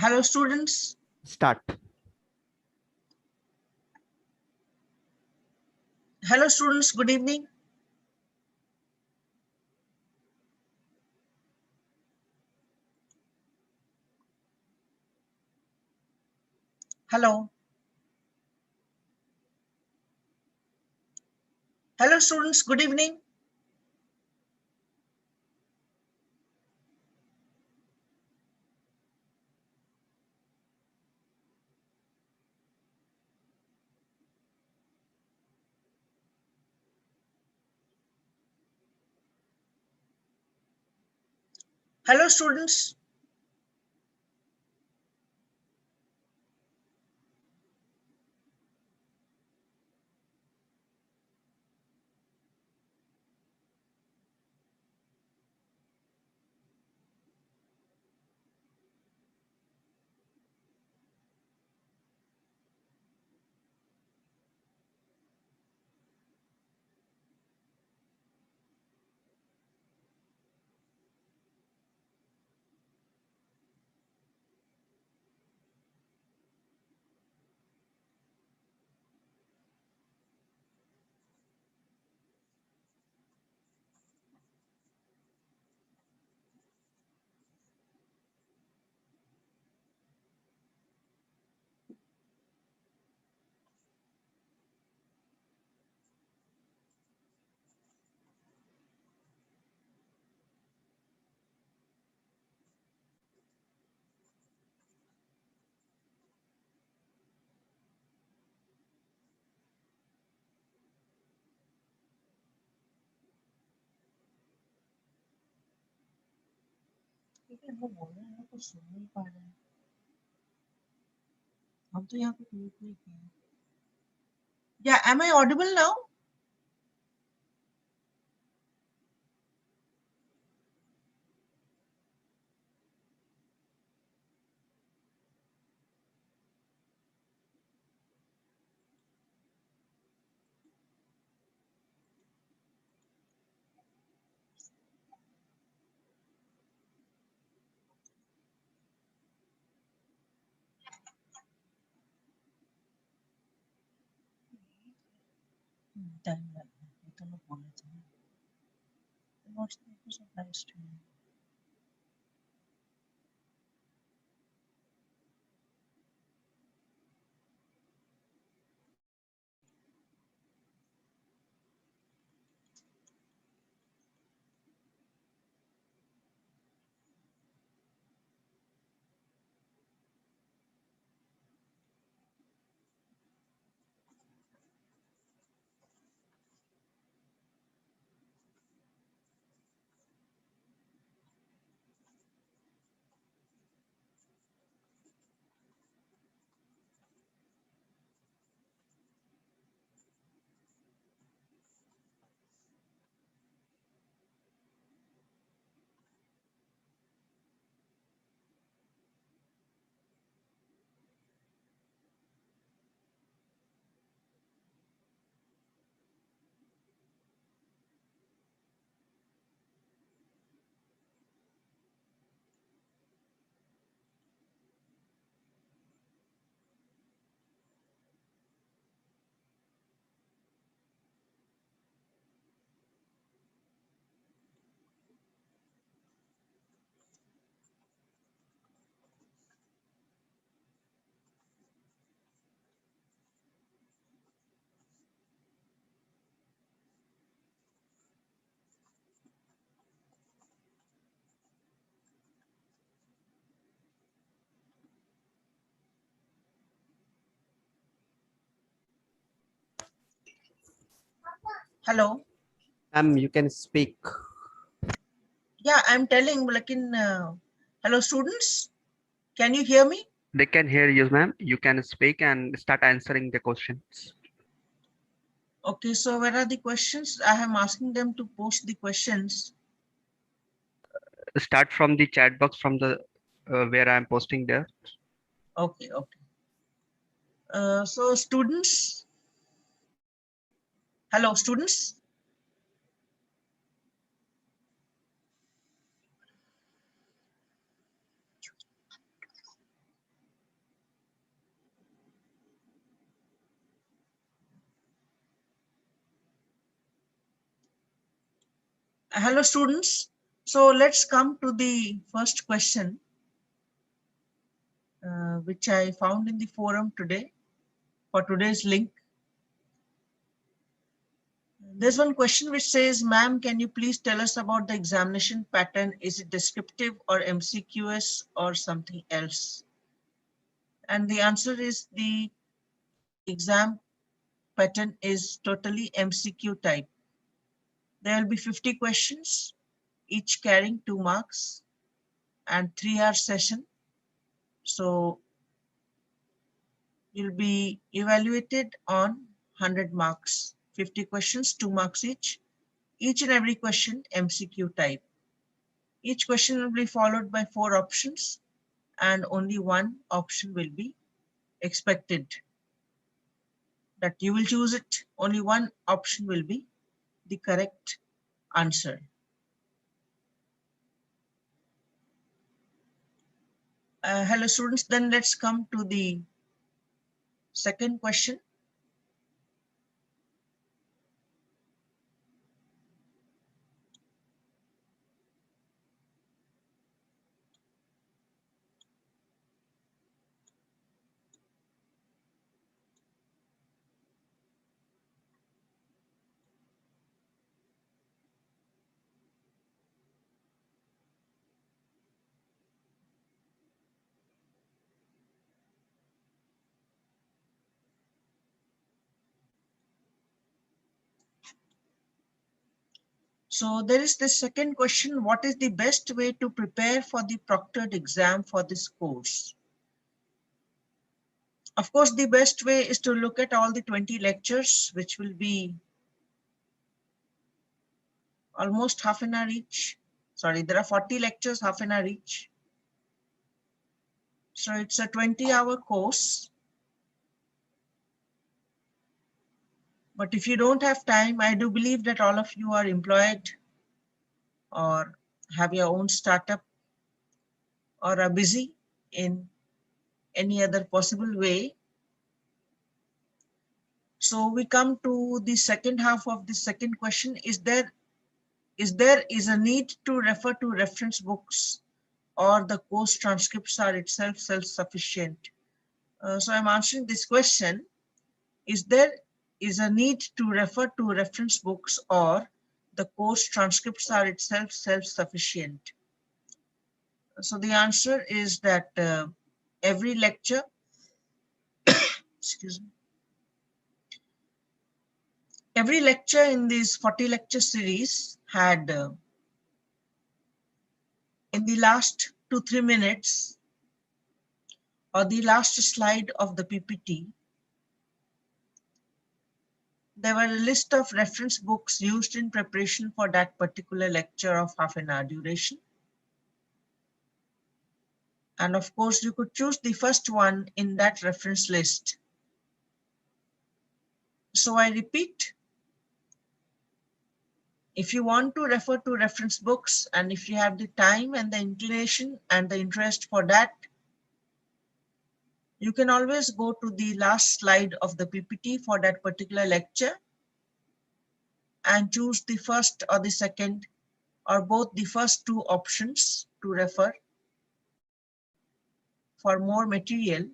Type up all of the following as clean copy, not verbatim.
Hello, students. Start. Hello, students. Good evening. Hello. Hello, students. Good evening. Hello, students. Yeah, am I audible now? Hello. You can speak. Yeah, I'm telling, hello, students. Can you hear me? They can hear you, ma'am. You can speak and start answering the questions. Okay, so where are the questions? I am asking them to post the questions. Start from the chat box from the where I'm posting there. Okay, okay. So students, hello, students. Hello students. So let's come to the first question, which I found in the forum today for today's link. There's one question which says, ma'am, can you please tell us about the examination pattern? Is it descriptive or MCQS or something else? And the answer is the exam pattern is totally MCQ type. There will be 50 questions, each carrying 2 marks and 3-hour session. So you'll be evaluated on 100 marks, 50 questions, 2 marks each and every question MCQ type. Each question will be followed by 4 options and only one option will be expected that you will choose it. Only one option will be the correct answer. Hello students, then let's come to the second question. So there is the second question, what is the best way to prepare for the proctored exam for this course? Of course, the best way is to look at all the 20 lectures, which will be almost half an hour each. Sorry, there are 40 lectures, half an hour each. So it's a 20-hour course. But if you don't have time, I do believe that all of you are employed or have your own startup or are busy in any other possible way. So we come to the second half of the second question. Is there a need to refer to reference books or the course transcripts are itself self-sufficient? So I'm answering this question. Is there a need to refer to reference books or the course transcripts are itself self-sufficient? So the answer is that every lecture, excuse me, every lecture in this 40 lecture series had in the last 2-3 minutes or the last slide of the PPT, there were a list of reference books used in preparation for that particular lecture of half an hour duration. And of course, you could choose the first one in that reference list. So I repeat, if you want to refer to reference books and if you have the time and the inclination and the interest for that, you can always go to the last slide of the PPT for that particular lecture and choose the first or the second or both the first 2 options to refer for more material,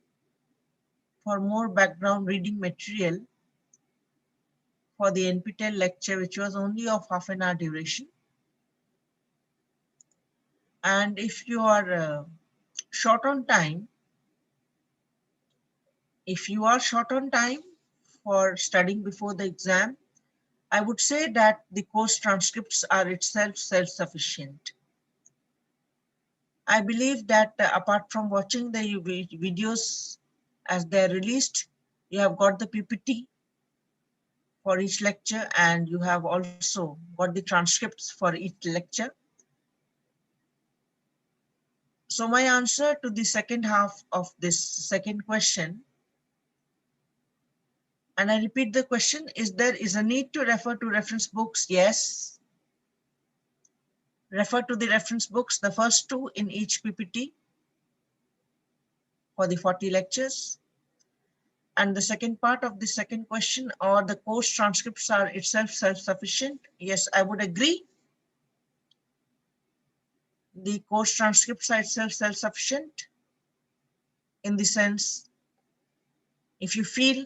for more background reading material for the NPTEL lecture, which was only of half an hour duration. And if you are short on time, for studying before the exam, I would say that the course transcripts are itself self-sufficient. I believe that apart from watching the videos as they're released, you have got the PPT for each lecture and you have also got the transcripts for each lecture. So my answer to the second half of this second question, and I repeat the question, is there a need to refer to reference books? Yes. Refer to the reference books, the first 2 in each PPT for the 40 lectures. And the second part of the second question, or the course transcripts are itself self-sufficient? Yes, I would agree. The course transcripts are itself self-sufficient in the sense, if you feel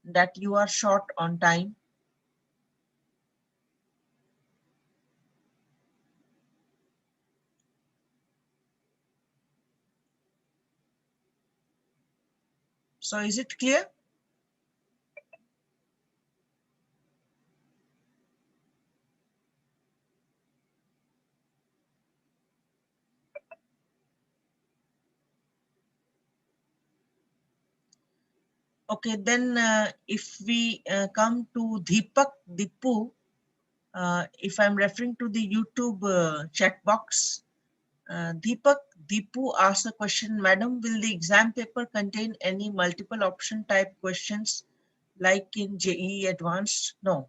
that you are short on time, so is it clear? Okay, then if we come to Deepak Dipu, if I'm referring to the YouTube chat box, Deepak Dipu asks a question, Madam, will the exam paper contain any multiple option type questions like in JEE Advanced? No.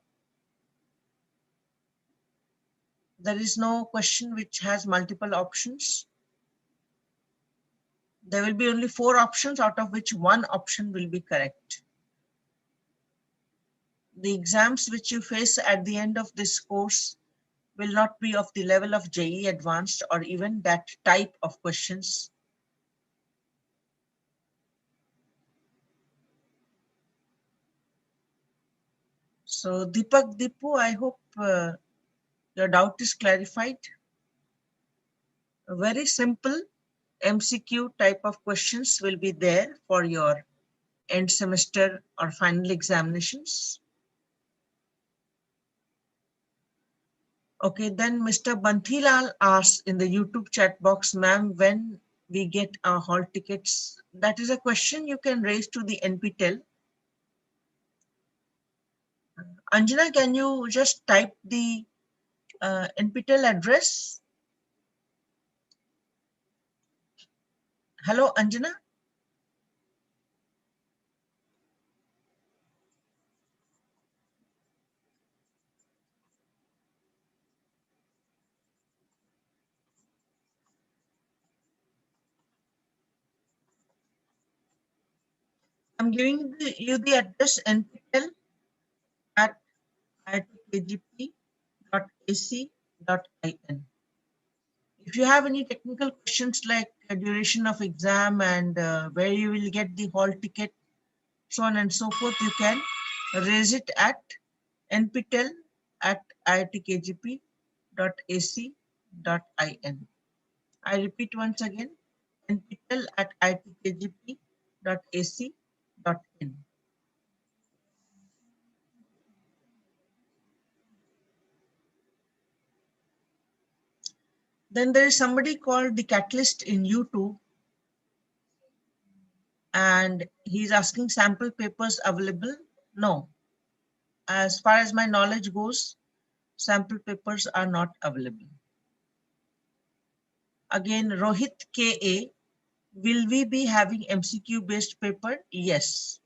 There is no question which has multiple options. There will be only 4 options, out of which 1 option will be correct. The exams which you face at the end of this course will not be of the level of JEE Advanced or even that type of questions. So Deepak Dipu, I hope your doubt is clarified. A very simple MCQ type of questions will be there for your end semester or final examinations. Okay, then Mr. Banthilal asks in the YouTube chat box, ma'am, when we get our hall tickets? That is a question you can raise to the NPTEL. Anjana, can you just type the NPTEL address? Hello, Anjana. I'm giving you the address NPTEL at iitkgp.ac.in. If you have any technical questions like duration of exam and where you will get the hall ticket, so on and so forth, you can raise it at nptel at iitkgp.ac.in. I repeat once again, nptel at iitkgp.ac.in. Then there is somebody called the Catalyst in YouTube, and he's asking sample papers available. No, as far as my knowledge goes, sample papers are not available. Again, Rohit KA, will we be having MCQ based paper? Yes.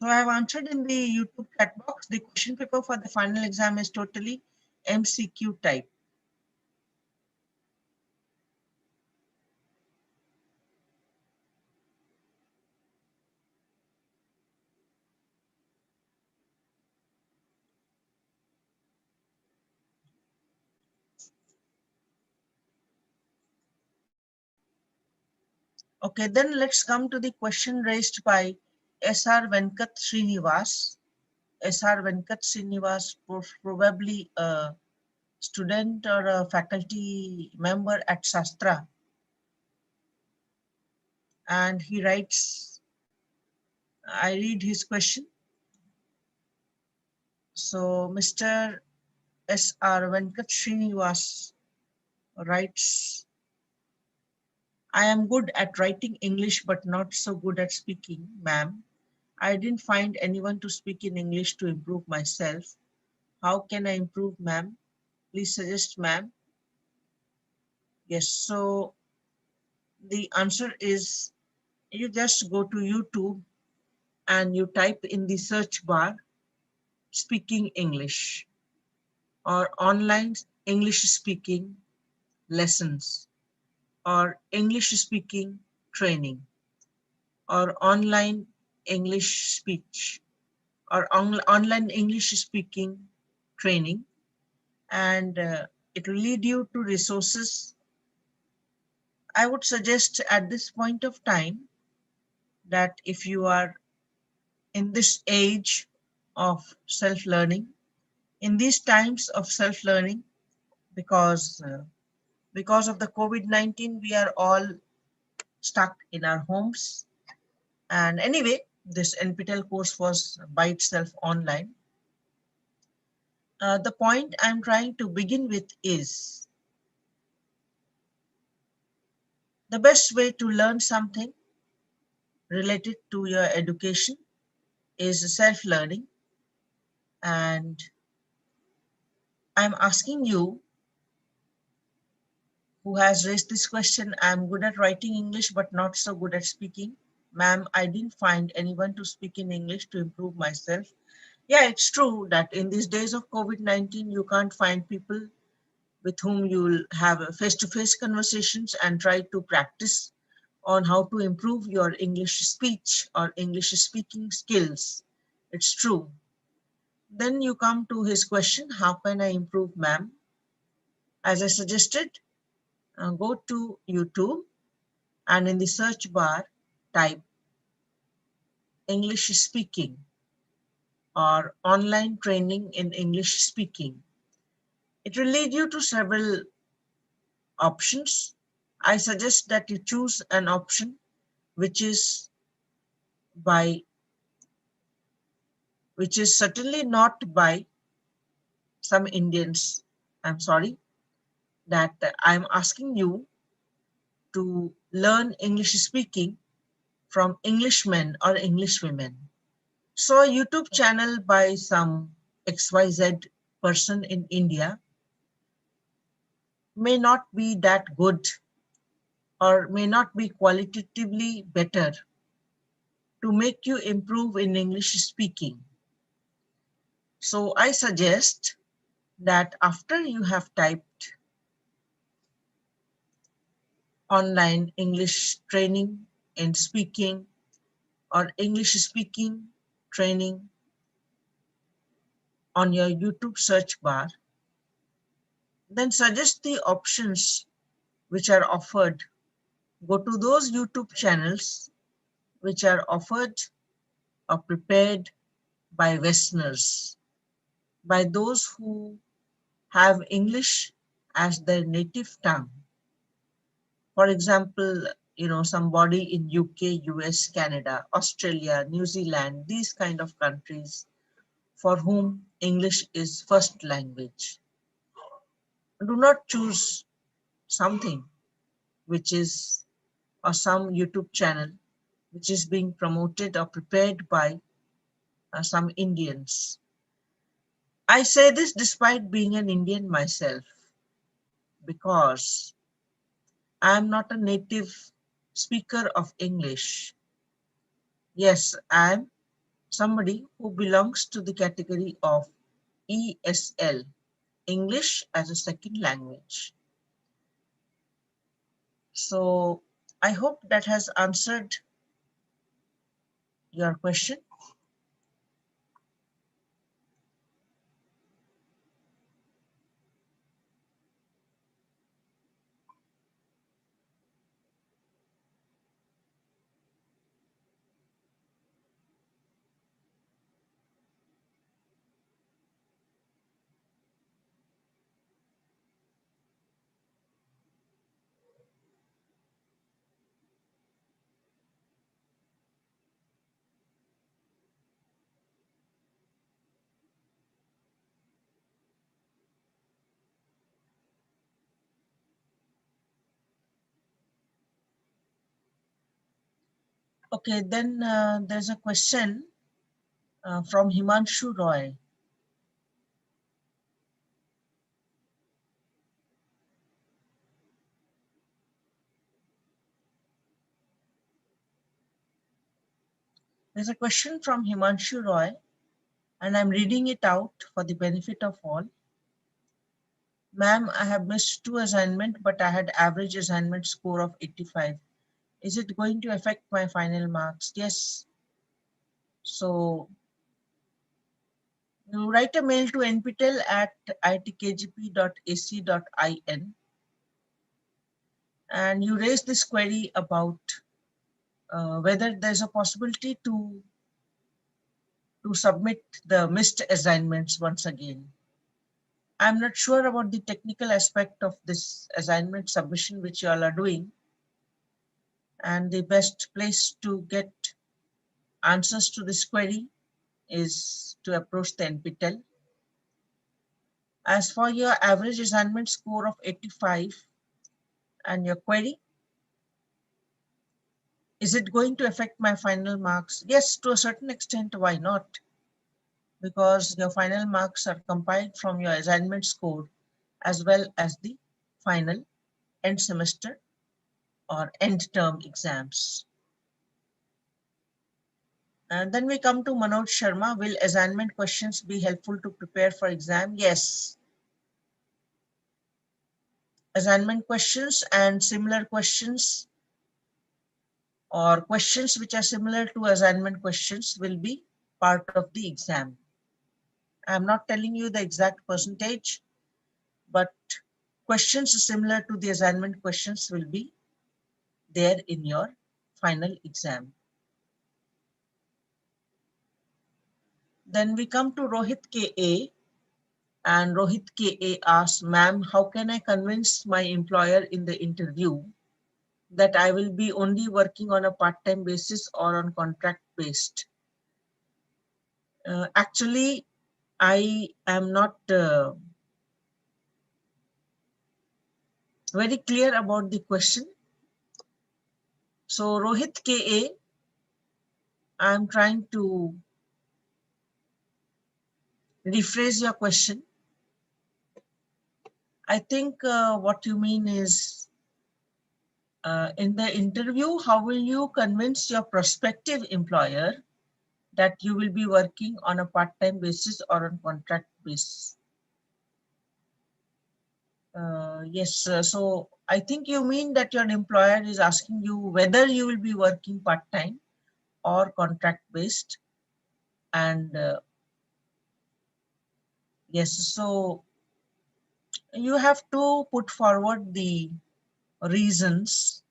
So I have answered in the YouTube chat box. The question paper for the final exam is totally MCQ type. Okay, then let's come to the question raised by SR Venkat Srinivas. SR Venkat Srinivas, probably a student or a faculty member at Shastra. And he writes, I read his question. So Mr. SR Venkat Srinivas writes, I am good at writing English but not so good at speaking, ma'am. I didn't find anyone to speak in English to improve myself. How can I improve, ma'am? Please suggest, ma'am. Yes, so the answer is you just go to YouTube and you type in the search bar speaking English or online English speaking lessons or English speaking training or online English speech or online English speaking training, and it will lead you to resources. I would suggest at this point of time that if you are in this age of self learning, in these times of self learning, because because of the COVID-19, we are all stuck in our homes. And anyway, this NPTEL course was by itself online. The point I'm trying to begin with is the best way to learn something related to your education is self learning. And I'm asking you, who has raised this question, I'm good at writing English but not so good at speaking. Ma'am, I didn't find anyone to speak in English to improve myself. Yeah, it's true that in these days of COVID-19, you can't find people with whom you'll have face to face conversations and try to practice on how to improve your English speech or English speaking skills. It's true. Then you come to his question, how can I improve, ma'am? As I suggested, go to YouTube and in the search bar, type English speaking or online training in English speaking. It will lead you to several options. I suggest that you choose an option which is by which is certainly not by some Indians. I'm sorry that I'm asking you to learn English speaking from Englishmen or Englishwomen. So a YouTube channel by some XYZ person in India may not be that good or may not be qualitatively better to make you improve in English speaking. So I suggest that after you have typed online English training in speaking or English speaking training on your YouTube search bar, then suggest the options which are offered. Go to those YouTube channels which are offered or prepared by Westerners, by those who have English as their native tongue. For example, somebody in UK, US, Canada, Australia, New Zealand, these kind of countries for whom English is first language. Do not choose something which is or some YouTube channel which is being promoted or prepared by some Indians. I say this despite being an Indian myself because I am not a native speaker of English. Yes, I am somebody who belongs to the category of ESL, English as a second language. So I hope that has answered your question. Okay, then there's a question from Himanshu Roy. There's a question from Himanshu Roy, and I'm reading it out for the benefit of all. Ma'am, I have missed 2 assignments, but I had average assignment score of 85. Is it going to affect my final marks? Yes. So you write a mail to nptel@itkgp.ac.in and you raise this query about whether there's a possibility to submit the missed assignments once again. I'm not sure about the technical aspect of this assignment submission which you all are doing, and the best place to get answers to this query is to approach the NPTEL. As for your average assignment score of 85 and your query, is it going to affect my final marks? Yes, to a certain extent, why not? Because your final marks are compiled from your assignment score as well as the final end semester or end term exams. And then we come to Manoj Sharma. Will assignment questions be helpful to prepare for exam? Yes. Assignment questions and similar questions or questions which are similar to assignment questions will be part of the exam. I'm not telling you the exact percentage, but questions similar to the assignment questions will be there in your final exam. Then we come to Rohit KA, and Rohit KA asks, ma'am, how can I convince my employer in the interview that I will be only working on a part-time basis or on contract based? Actually, I am not very clear about the question. So Rohit KA, I'm trying to rephrase your question. I think what you mean is in the interview, how will you convince your prospective employer that you will be working on a part-time basis or on contract basis? Yes, so I think you mean that your employer is asking you whether you will be working part-time or contract based. And yes, so you have to put forward the reasons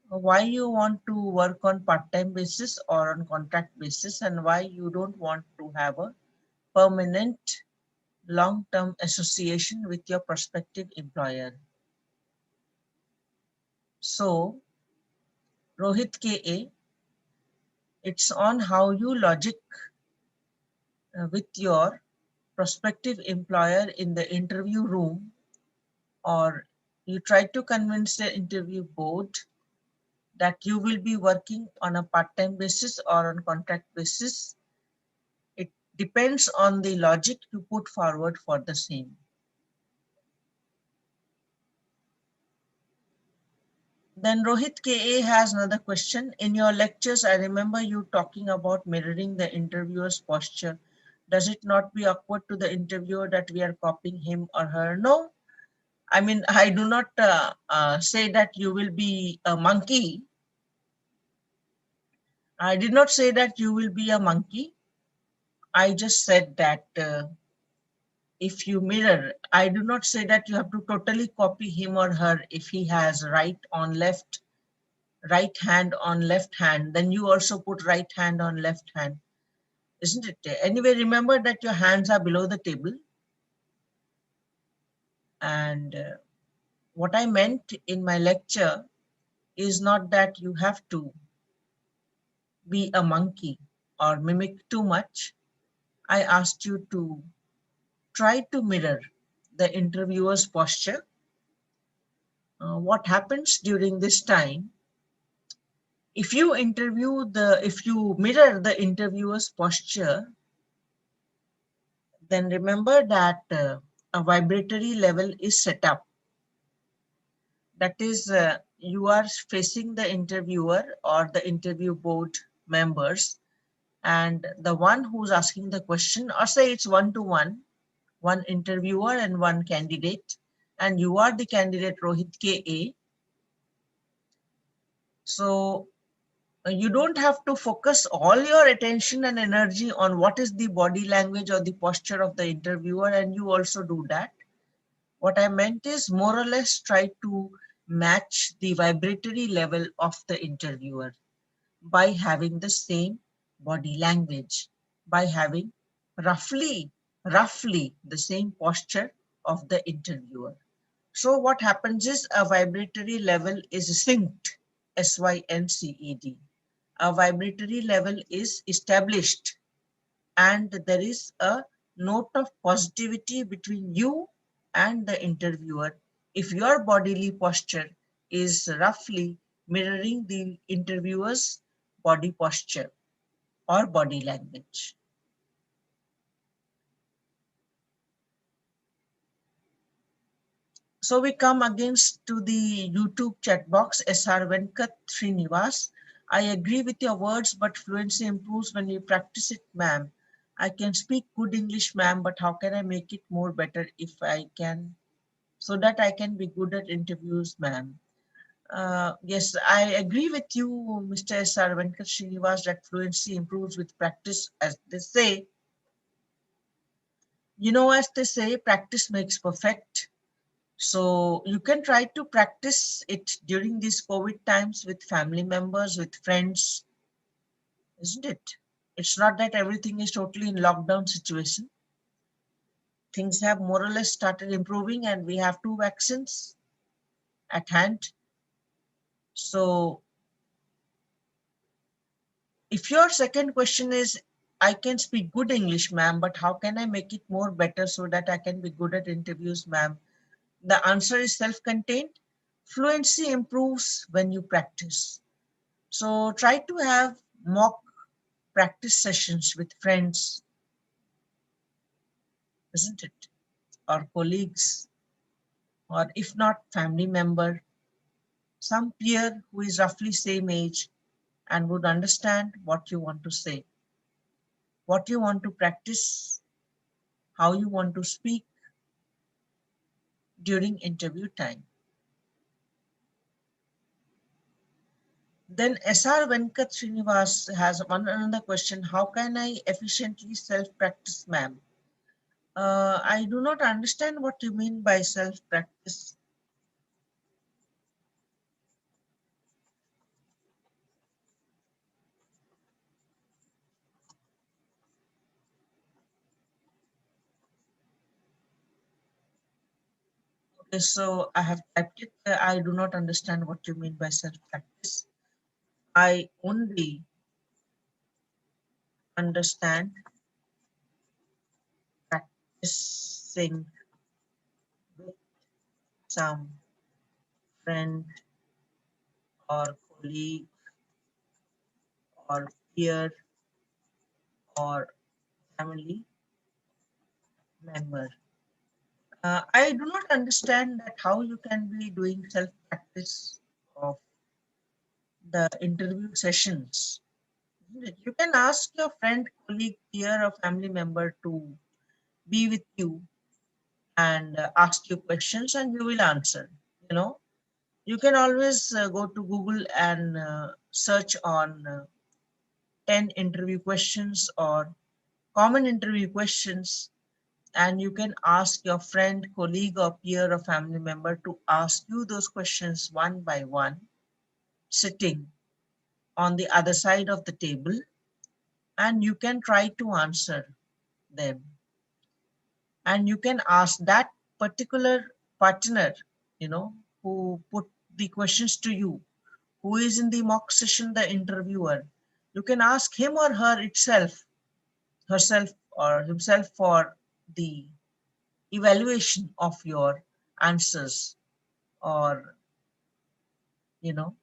why you want to work on part-time basis or on contract basis and why you don't want to have a permanent long-term association with your prospective employer. So Rohit KA, it's on how you logic with your prospective employer in the interview room, or you try to convince the interview board that you will be working on a part-time basis or on contract basis. It depends on the logic you put forward for the same. Then Rohit KA has another question. In your lectures, I remember you talking about mirroring the interviewer's posture. Does it not be awkward to the interviewer that we are copying him or her? No, I mean, I do not say that you will be a monkey. I did not say that you will be a monkey. I just said that if you mirror, I do not say that you have to totally copy him or her. If he has right on left, right hand on left hand, then you also put right hand on left hand, isn't it? Anyway, remember that your hands are below the table. And what I meant in my lecture is not that you have to be a monkey or mimic too much. I asked you to try to mirror the interviewer's posture. What happens during this time? If you mirror the interviewer's posture, then remember that a vibratory level is set up. That is, you are facing the interviewer or the interview board members, and the one who's asking the question, or say it's one to one, one interviewer and one candidate, and you are the candidate Rohit KA. So you don't have to focus all your attention and energy on what is the body language or the posture of the interviewer, and you also do that. What I meant is more or less try to match the vibratory level of the interviewer by having the same body language, by having roughly the same posture of the interviewer. So what happens is a vibratory level is synced, SYNCED. A vibratory level is established, and there is a note of positivity between you and the interviewer if your bodily posture is roughly mirroring the interviewer's body posture or body language. So we come against to the YouTube chat box. SR Venkat Srinivas. I agree with your words, but fluency improves when you practice it, ma'am. I can speak good English, ma'am, but how can I make it more better if I can, so that I can be good at interviews, ma'am? Yes, I agree with you, Mr. SR Venkat Srinivas, that fluency improves with practice, as they say. As they say, practice makes perfect. So you can try to practice it during these COVID times with family members, with friends, isn't it? It's not that everything is totally in lockdown situation. Things have more or less started improving, and we have two vaccines at hand. So if your second question is, I can speak good English, ma'am, but how can I make it more better so that I can be good at interviews, ma'am? The answer is self-contained. Fluency improves when you practice. So try to have mock practice sessions with friends, isn't it? Or colleagues, or if not family member, some peer who is roughly same age and would understand what you want to say, what you want to practice, how you want to speak during interview time. Then SR Venkat Srinivas has another question. How can I efficiently self-practice, ma'am? I do not understand what you mean by self-practice. Okay, so I have typed it. I do not understand what you mean by self-practice. I only understand practicing with some friend or colleague or peer or family member. I do not understand that how you can be doing self-practice of the interview sessions. You can ask your friend, colleague, peer, or family member to be with you and ask you questions, and you will answer. You know, you can always go to Google and search on 10 interview questions or common interview questions, and you can ask your friend, colleague, or peer or family member to ask you those questions one by one, sitting on the other side of the table, and you can try to answer them. And you can ask that particular partner, who put the questions to you, who is in the mock session, the interviewer. You can ask him or herself or himself for the evaluation of your answers, or you know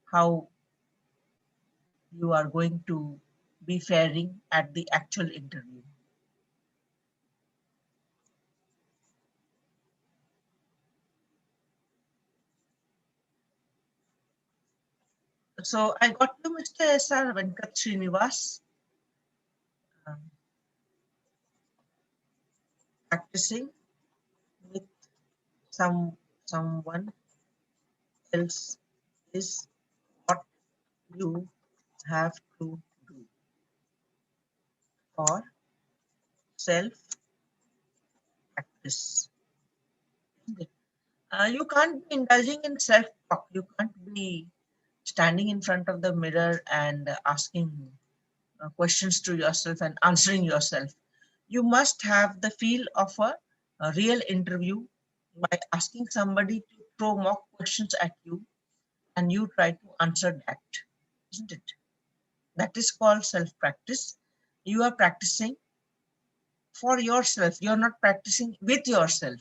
how you are going to be faring at the actual interview. So I got to Mr. S.R. Venkat Srinivas, um, practicing with someone else is what you have to do for self practice. You can't be indulging in self talk. You can't be standing in front of the mirror and asking questions to yourself and answering yourself. You must have the feel of a real interview by asking somebody to throw mock questions at you and you try to answer that, isn't it? That is called self practice. You are practicing for yourself, you're not practicing with yourself.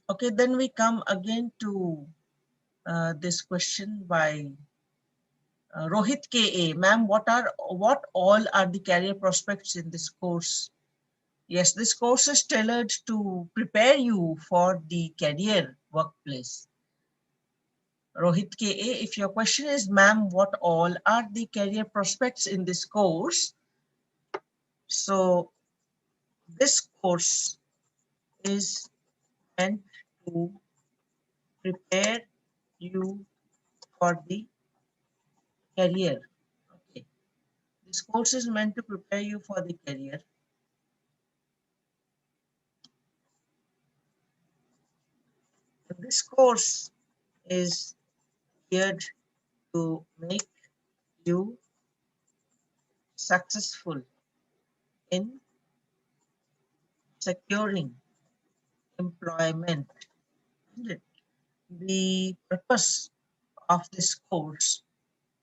Okay, then we come again to this question by Rohit KA. Ma'am, what all are the career prospects in this course? Yes, this course is tailored to prepare you for the career workplace. Rohit KA, if your question is, ma'am, what all are the career prospects in this course? So this course is meant to prepare you for the career. Okay. This course is meant to prepare you for the career. This course is geared to make you successful in securing employment. The purpose of this course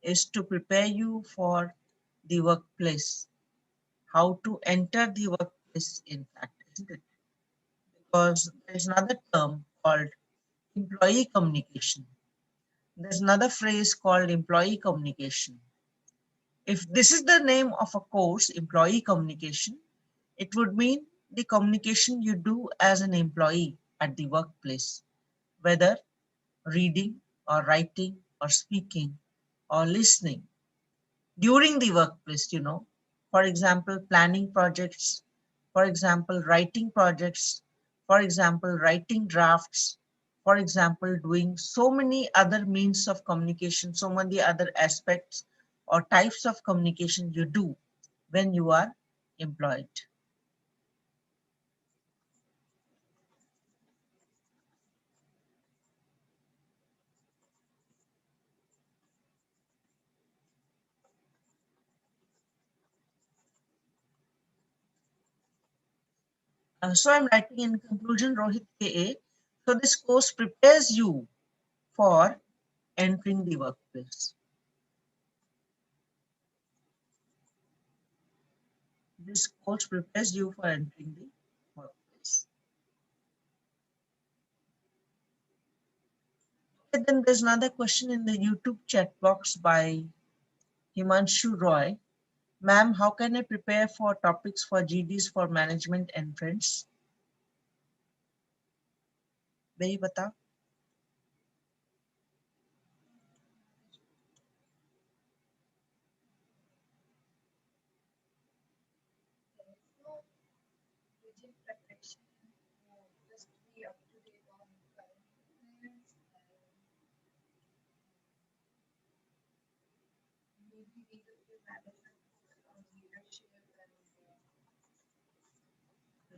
is to prepare you for the workplace, how to enter the workplace, in fact, isn't it? Because there's another term called employee communication. There's another phrase called employee communication. If this is the name of a course, employee communication, it would mean the communication you do as an employee at the workplace, whether reading or writing or speaking or listening during the workplace, for example, planning projects, for example, writing projects, for example, writing drafts, for example, doing so many other means of communication, so many other aspects or types of communication you do when you are employed. So I'm writing in conclusion, Rohit KA. So this course prepares you for entering the workplace. This course prepares you for entering the workplace. Okay, then there's another question in the YouTube chat box by Himanshu Roy. Ma'am, how can I prepare for topics for GDs for management and friends? Bhai bata.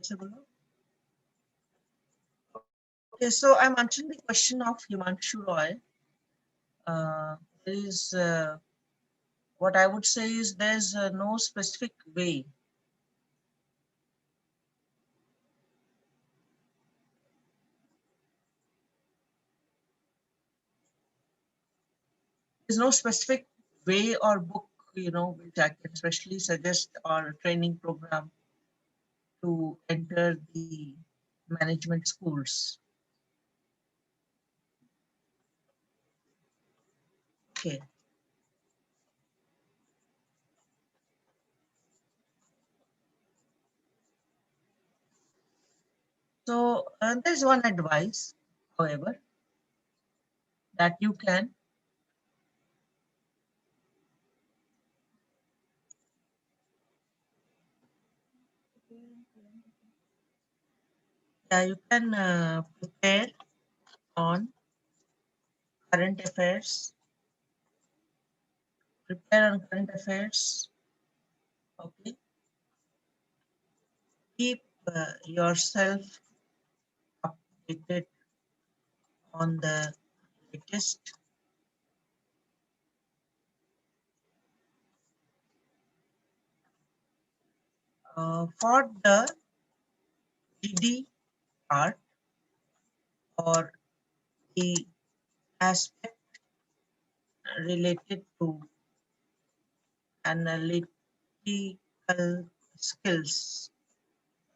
Aisa bolo. Okay, so I'm answering the question of Himanshu Roy. There is what I would say is there's no specific way. There's no specific way or book, which I can especially suggest or a training program to enter the management schools. Okay. So there's one advice, however, that you can prepare on current affairs, prepare on current affairs, okay? Keep yourself updated on the latest. For the GD part or the aspect related to analytical skills,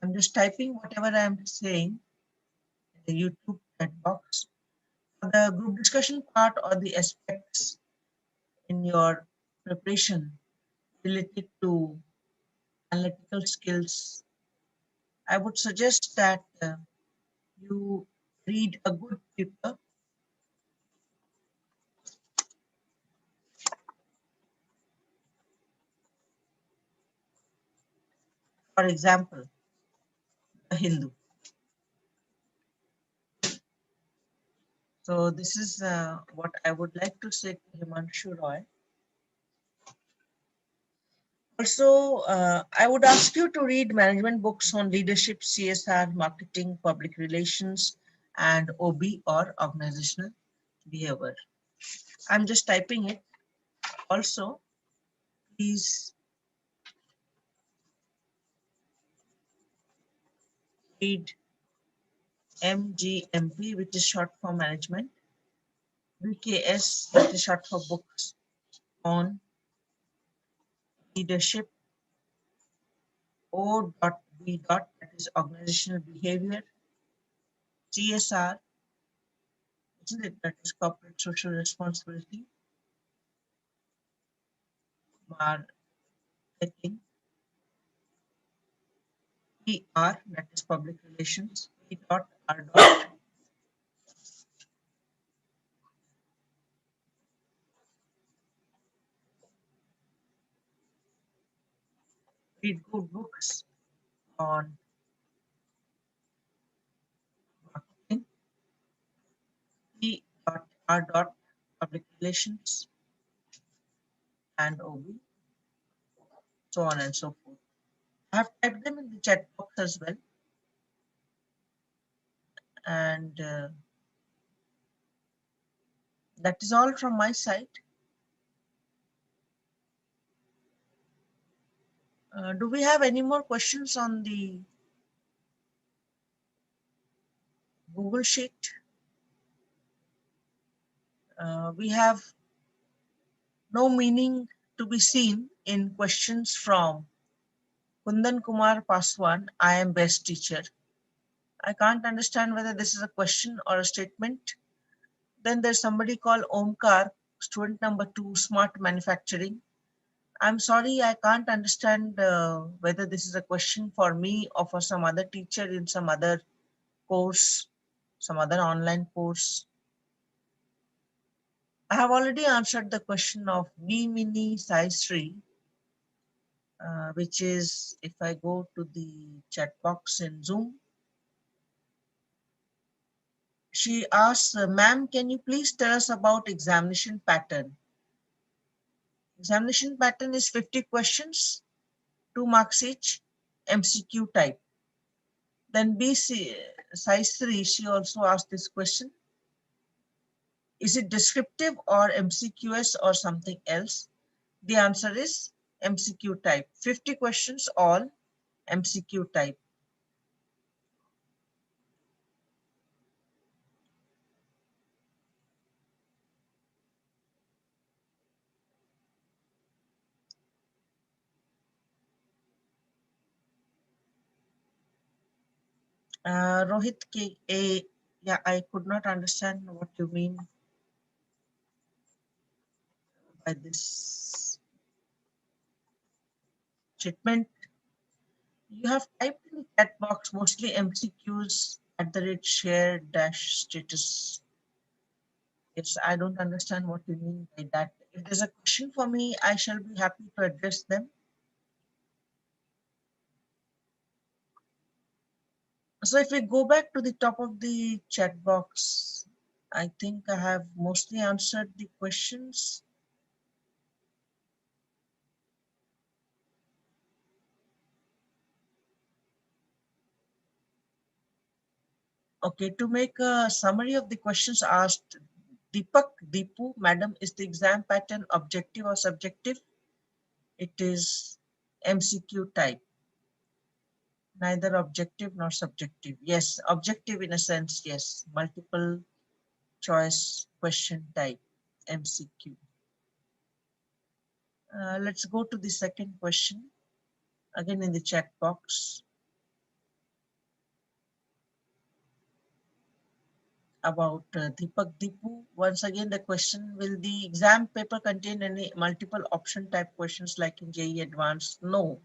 I'm just typing whatever I'm saying in the YouTube chat box. For the group discussion part or the aspects in your preparation related to analytical skills, I would suggest that you read a good paper. For example, the Hindu. So this is what I would like to say to Himanshu Roy. Also, I would ask you to read management books on leadership, CSR, marketing, public relations, and OB or organizational behavior. I'm just typing it. Also, please read MGMP, which is short for management, BKS, that is short for books on leadership, O.B. That is organizational behavior, CSR, isn't it? That is corporate social responsibility, marketing, PR, that is public relations, P.R. Read good books on marketing, P.R. Public relations, and OB, so on and so forth. I have typed them in the chat box as well. And that is all from my side. Do we have any more questions on the Google Sheet? We have no meaning to be seen in questions from Kundan Kumar Paswan, I am best teacher. I can't understand whether this is a question or a statement. Then there's somebody called Omkar, student number 2, smart manufacturing. I'm sorry, I can't understand whether this is a question for me or for some other teacher in some other course, some other online course. I have already answered the question of B mini size 3, which is if I go to the chat box in Zoom, she asks, ma'am, can you please tell us about examination pattern? Examination pattern is 50 questions, 2 marks each, MCQ type. Then size 3, she also asked this question. Is it descriptive or MCQS or something else? The answer is MCQ type. 50 questions, all MCQ type. Rohit yeah, I could not understand what you mean by this statement. You have typed in the chat box mostly MCQs at the rate share dash status. Yes, I don't understand what you mean by that. If there's a question for me, I shall be happy to address them. So if we go back to the top of the chat box, I think I have mostly answered the questions. Okay, to make a summary of the questions asked, Deepu, madam, is the exam pattern objective or subjective? It is MCQ type, neither objective nor subjective. Yes, objective in a sense, yes, multiple choice question type, MCQ. Let's go to the second question, again in the chat box, about Deepak Deepu. Once again, the question, will the exam paper contain any multiple option type questions like in JEE Advanced? No.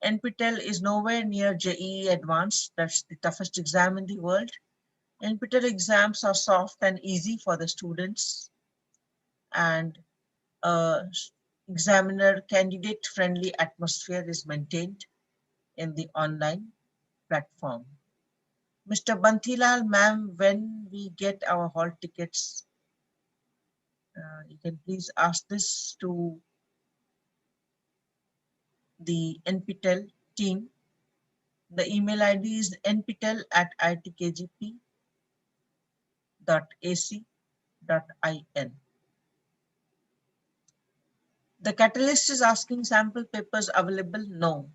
NPTEL is nowhere near JEE Advanced. That's the toughest exam in the world. NPTEL exams are soft and easy for the students, and examiner candidate friendly atmosphere is maintained in the online platform. Mr. Bantilal, ma'am, when we get our hall tickets, you can please ask this to the NPTEL team. The email ID is nptel@itkgp.ac.in. The catalyst is asking sample papers available? No.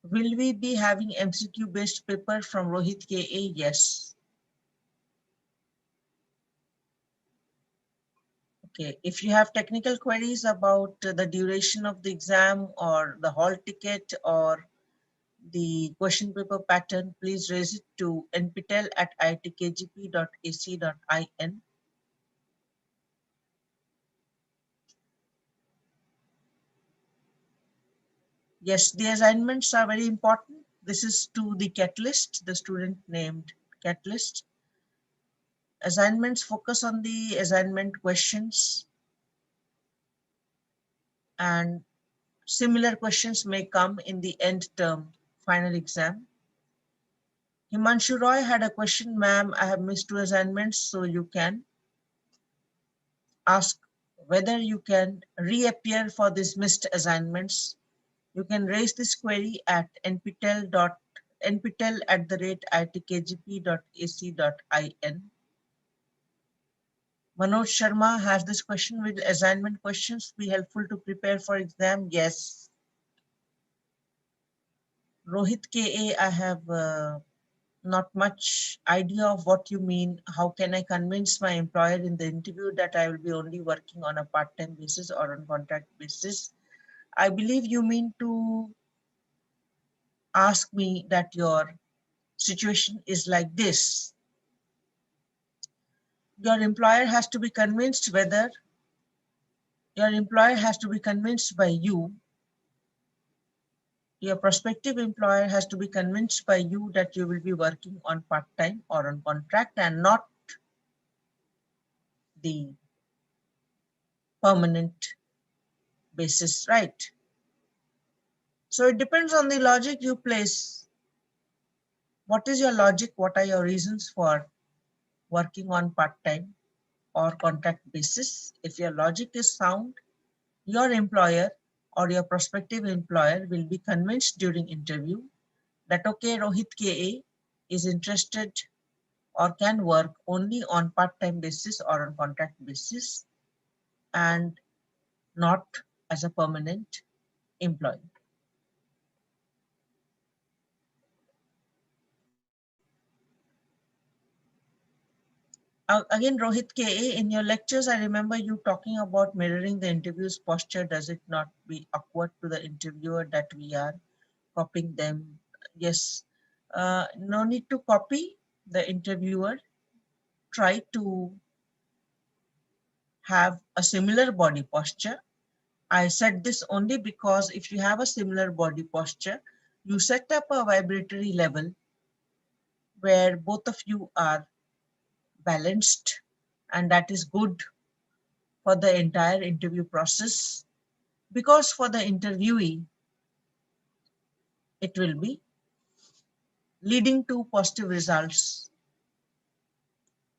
Will we be having MCQ based paper from Rohit KA? Yes. Okay. If you have technical queries about the duration of the exam or the hall ticket or the question paper pattern, please raise it to nptel@itkgp.ac.in. Yes, the assignments are very important. This is to the catalyst, the student named catalyst. Assignments focus on the assignment questions, and similar questions may come in the end term final exam. Himanshu Roy had a question, ma'am, I have missed 2 assignments, so you can ask whether you can reappear for these missed assignments. You can raise this query at nptel@itkgp.ac.in. Manoj Sharma has this question, will assignment questions be helpful to prepare for exam? Yes. Rohit KA, I have not much idea of what you mean. How can I convince my employer in the interview that I will be only working on a part-time basis or on contract basis? I believe you mean to ask me that your situation is like this. Your employer has to be convinced whether your employer has to be convinced by you. Your prospective employer has to be convinced by you that you will be working on part-time or on contract and not the permanent basis, right? So it depends on the logic you place. What is your logic? What are your reasons for working on part-time or contract basis? If your logic is sound, your employer or your prospective employer will be convinced during interview that okay, Rohit KA is interested or can work only on part-time basis or on contract basis and not as a permanent employee. Again, Rohit KA, in your lectures, I remember you talking about mirroring the interview's posture. Does it not be awkward to the interviewer that we are copying them? Yes, no need to copy the interviewer. Try to have a similar body posture I said this only because if you have a similar body posture, you set up a vibratory level where both of you are balanced, and that is good for the entire interview process, because for the interviewee, it will be leading to positive results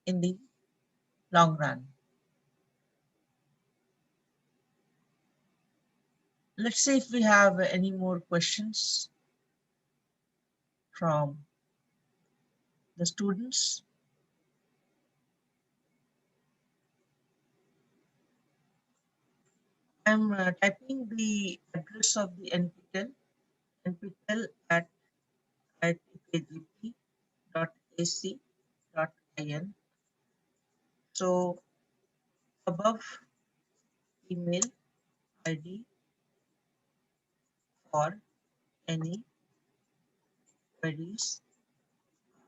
in the long run. Let's see if we have any more questions from the students. I'm typing the address of the NPTEL, nptel at itkgp.ac.in. So above, email ID for any queries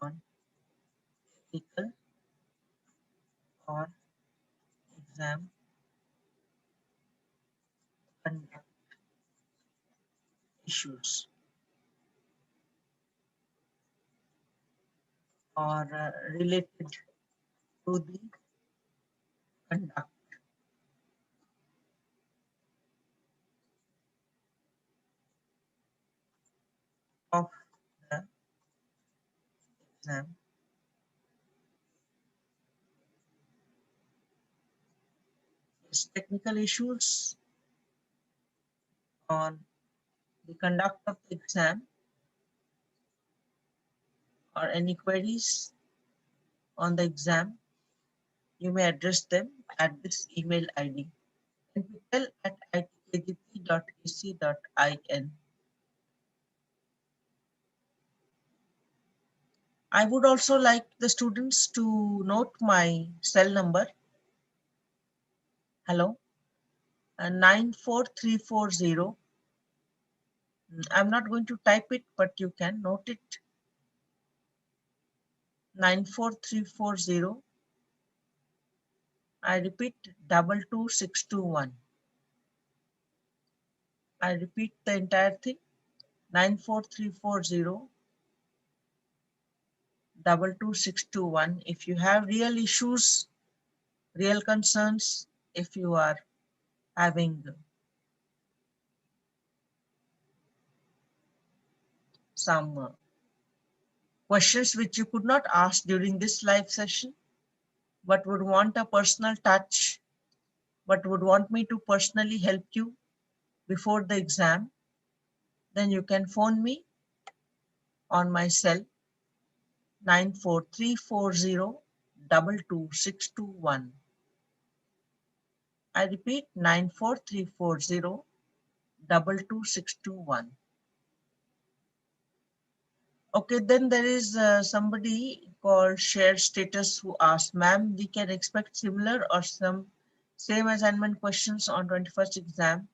on technical or exam conduct issues, or related to the conduct of the exam, is technical issues on the conduct of the exam, or any queries on the exam, you may address them at this email ID, nptel@itkgp.ac.in. I would also like the students to note my cell number. Hello, 94340. I'm not going to type it, but you can note it. 94340. I repeat, 22621. I repeat the entire thing, 94340 22621. If you have real issues, real concerns, if you are having some questions which you could not ask during this live session, but would want a personal touch, but would want me to personally help you before the exam, then you can phone me on my cell, 94340 22621. I repeat, 94340 22621. Okay, then there is somebody called Share Status who asked, ma'am, we can expect similar or some same assignment questions on 21st exam.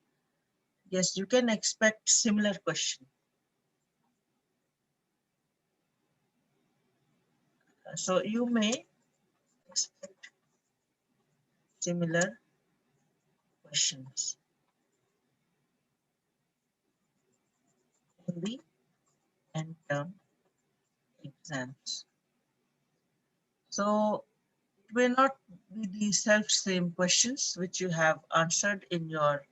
Yes, you can expect similar question. So you may expect similar questions in the end term exams. So it may not be the self-same questions which you have answered in your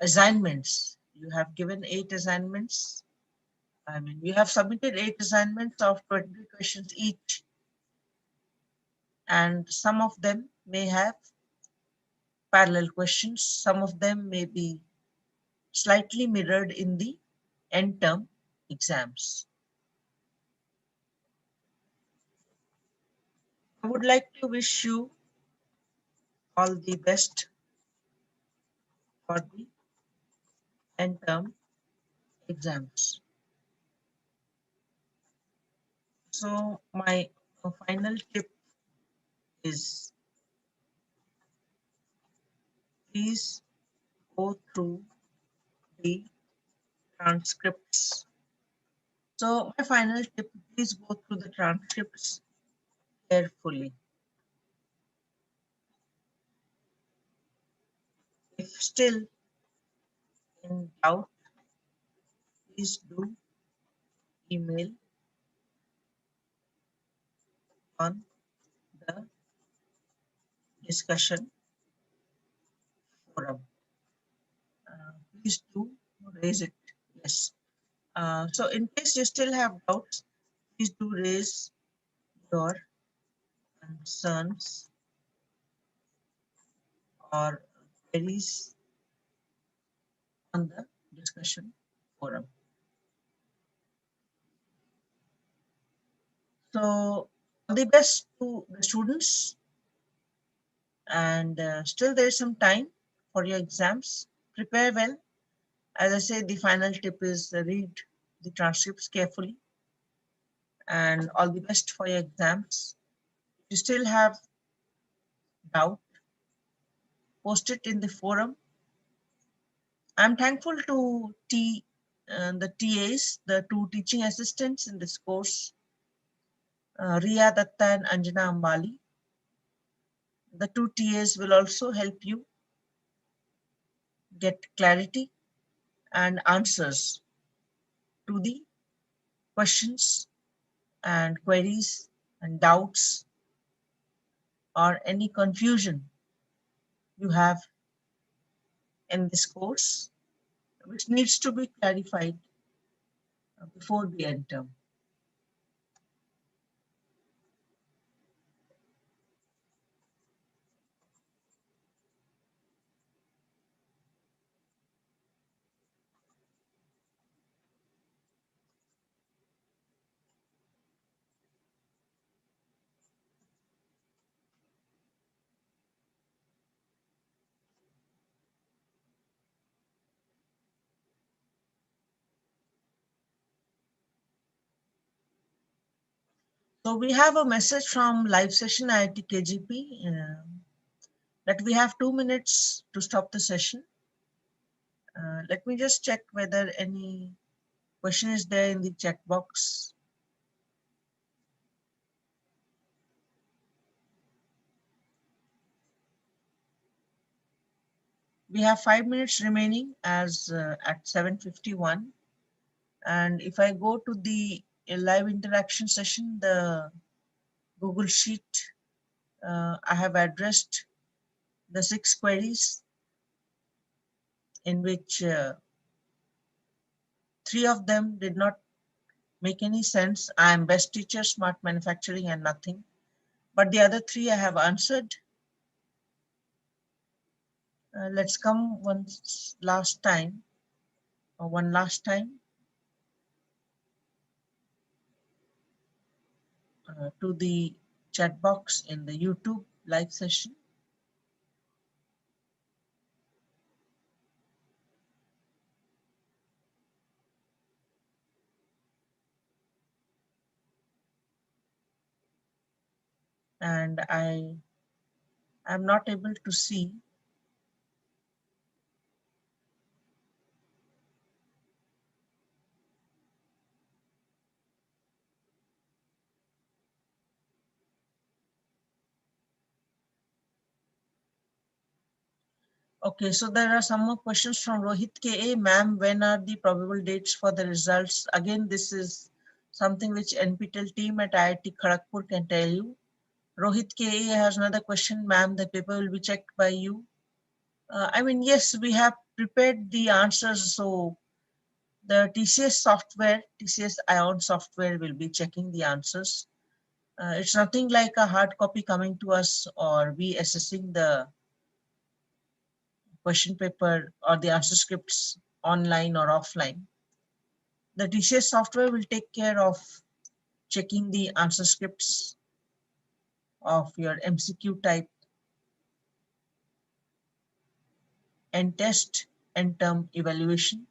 assignments. You have given 8 assignments. I mean, you have submitted 8 assignments of 20 questions each, and some of them may have parallel questions. Some of them may be slightly mirrored in the end term exams. I would like to wish you all the best for the end term exams. So my final tip is, please go through the transcripts. So my final tip, please go through the transcripts carefully. If still in doubt, please do email on the discussion forum. Please do raise it. Yes. So in case you still have doubts, please do raise your concerns or queries on the discussion forum. So all the best to the students, and still there is some time for your exams. Prepare well. As I say, the final tip is read the transcripts carefully, and all the best for your exams. If you still have doubt, post it in the forum. I'm thankful to the TAs, the two teaching assistants in this course, Riya Datta and Anjana Ambali. The two TAs will also help you get clarity and answers to the questions and queries and doubts or any confusion you have in this course, which needs to be clarified before the end term. So we have a message from live session IIT KGP that we have 2 minutes to stop the session. Let me just check whether any question is there in the chat box. We have 5 minutes remaining as at 7:51. And if I go to the live interaction session, the Google Sheet, I have addressed the 6 queries in which 3 of them did not make any sense. I am best teacher, smart manufacturing, and nothing. But the other 3 I have answered. Let's come one last time to the chat box in the YouTube live session. And I am not able to see Okay, so there are some more questions from Rohit KA. Ma'am, when are the probable dates for the results? Again, this is something which NPTEL team at IIT Kharagpur can tell you. Rohit KA has another question. Ma'am, the paper will be checked by you. I mean, yes, we have prepared the answers. So the TCS software, TCS Ion software will be checking the answers. It's nothing like a hard copy coming to us or we assessing the question paper or the answer scripts online or offline. The TCS software will take care of checking the answer scripts of your MCQ type and test and term evaluation.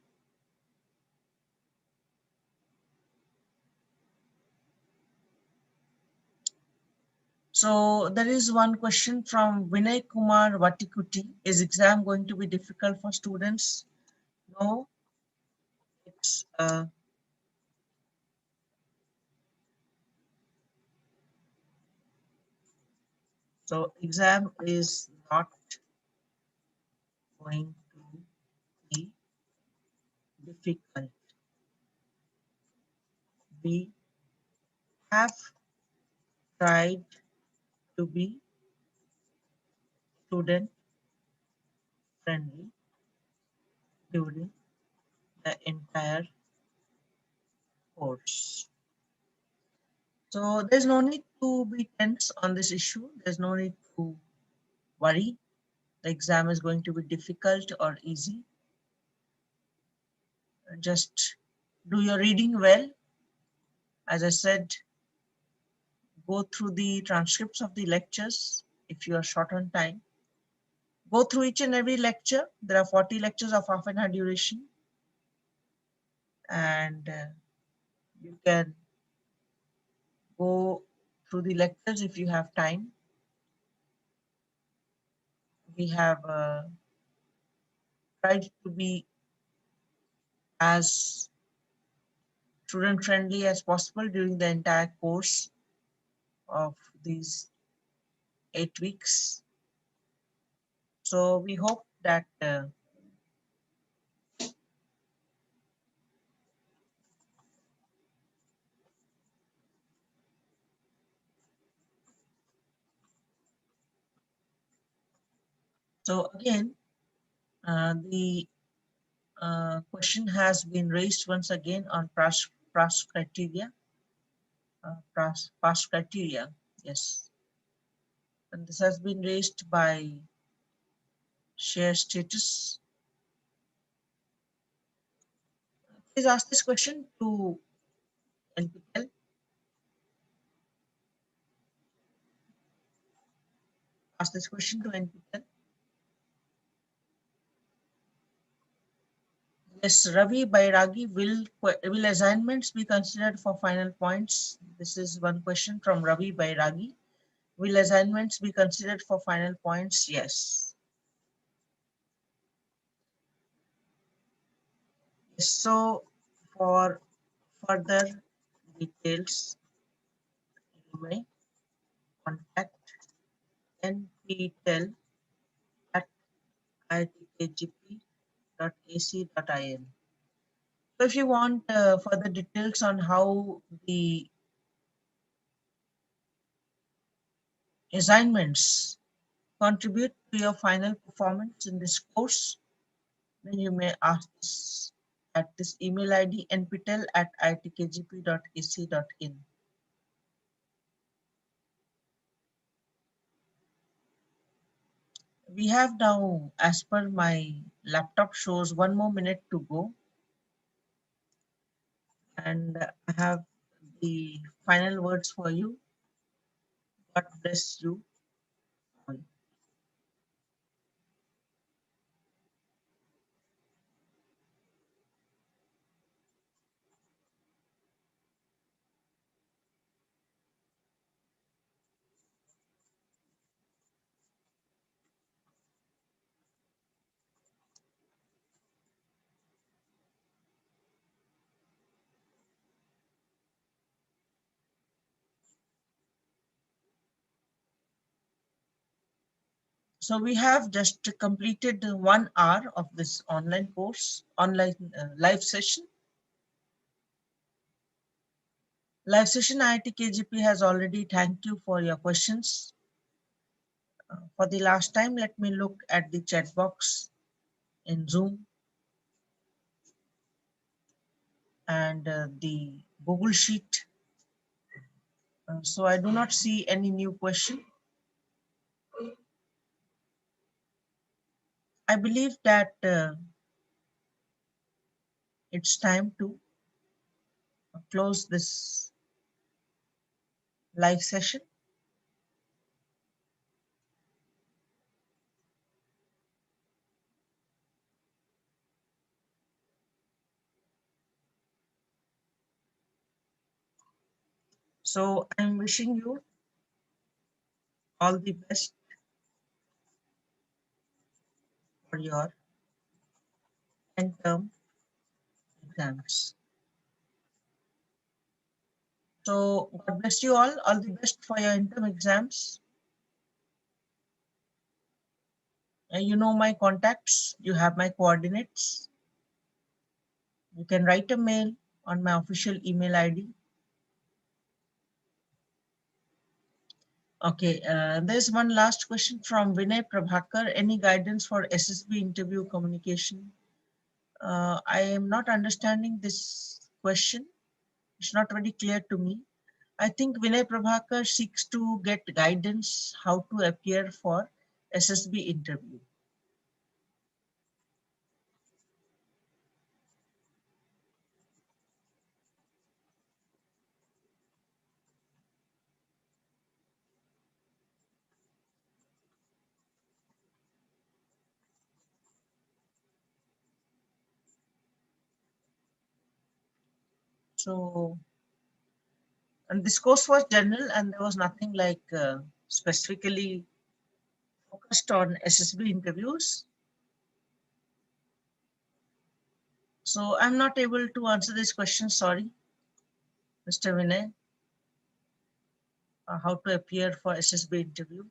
So there is one question from Vinay Kumar Vatikuti. Is exam going to be difficult for students? No, it's so exam is not going difficult. We have tried to be student friendly during the entire course. So there's no need to be tense on this issue. There's no need to worry. The exam is going to be difficult or easy. Just do your reading well. As I said, go through the transcripts of the lectures if you are short on time. Go through each and every lecture. There are 40 lectures of half an hour duration, and you can go through the lectures if you have time. We have tried to be as student friendly as possible during the entire course of these 8 weeks. So we hope that so again the question has been raised once again on PRAS criteria. PRAS criteria, yes, and this has been raised by share status. Please ask this question to NPTEL. Ask this question to NPTEL. Yes, Ravi Bairagi, will assignments be considered for final points? This is one question from Ravi Bairagi. Will assignments be considered for final points? Yes. Yes, so for further details, you may contact nptel at iitkgp.ac.in. So if you want further details on how the assignments contribute to your final performance in this course, then you may ask this at this email ID nptel@iitkgp.ac.in. We have now, as per my laptop shows, 1 more minute to go, and I have the final words for you. God bless you all. So we have just completed 1 hour of this online course, online live session. Live session IIT KGP has already thanked you for your questions. For the last time, let me look at the chat box in Zoom and the Google Sheet. So I do not see any new question. I believe that it's time to close this live session. So I'm wishing you all the best for your end term exams. So God bless you all the best for your end term exams. You know my contacts, you have my coordinates. You can write a mail on my official email ID. Okay, there's one last question from Vinay Prabhakar. Any guidance for SSB interview communication? I am not understanding this question. It's not very clear to me. I think Vinay Prabhakar seeks to get guidance how to appear for SSB interview. So, and this course was general and there was nothing like specifically focused on SSB interviews. So I'm not able to answer this question. Sorry, Mr. Vinay, how to appear for SSB interview.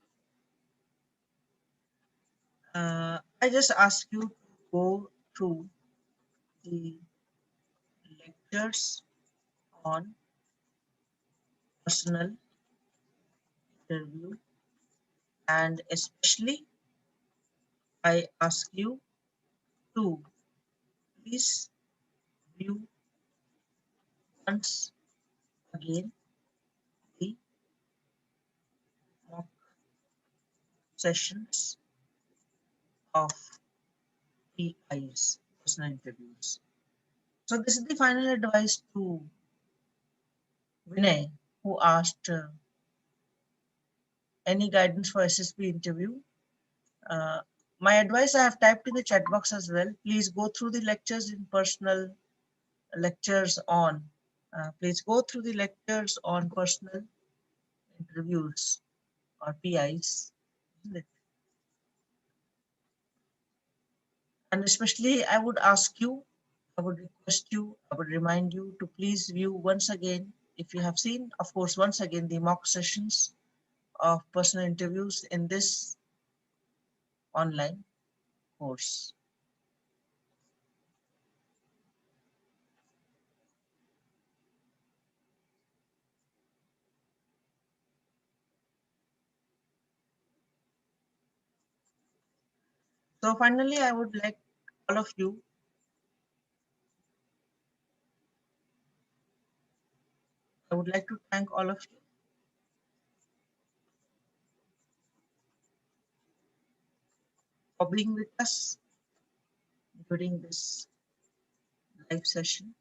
I just ask you to go through the lectures on personal interview, and especially I ask you to please view once again the mock sessions of PIs, personal interviews. So this is the final advice to Vinay, who asked any guidance for SSB interview. Uh, my advice I have typed in the chat box as well. Please go through the lectures in personal lectures on. Please go through the lectures on personal interviews or PIs. And especially I would ask you, I would request you, I would remind you to please view once again, if you have seen, of course, once again, the mock sessions of personal interviews in this online course. So finally, I would like all of you, I would like to thank all of you for being with us during this live session.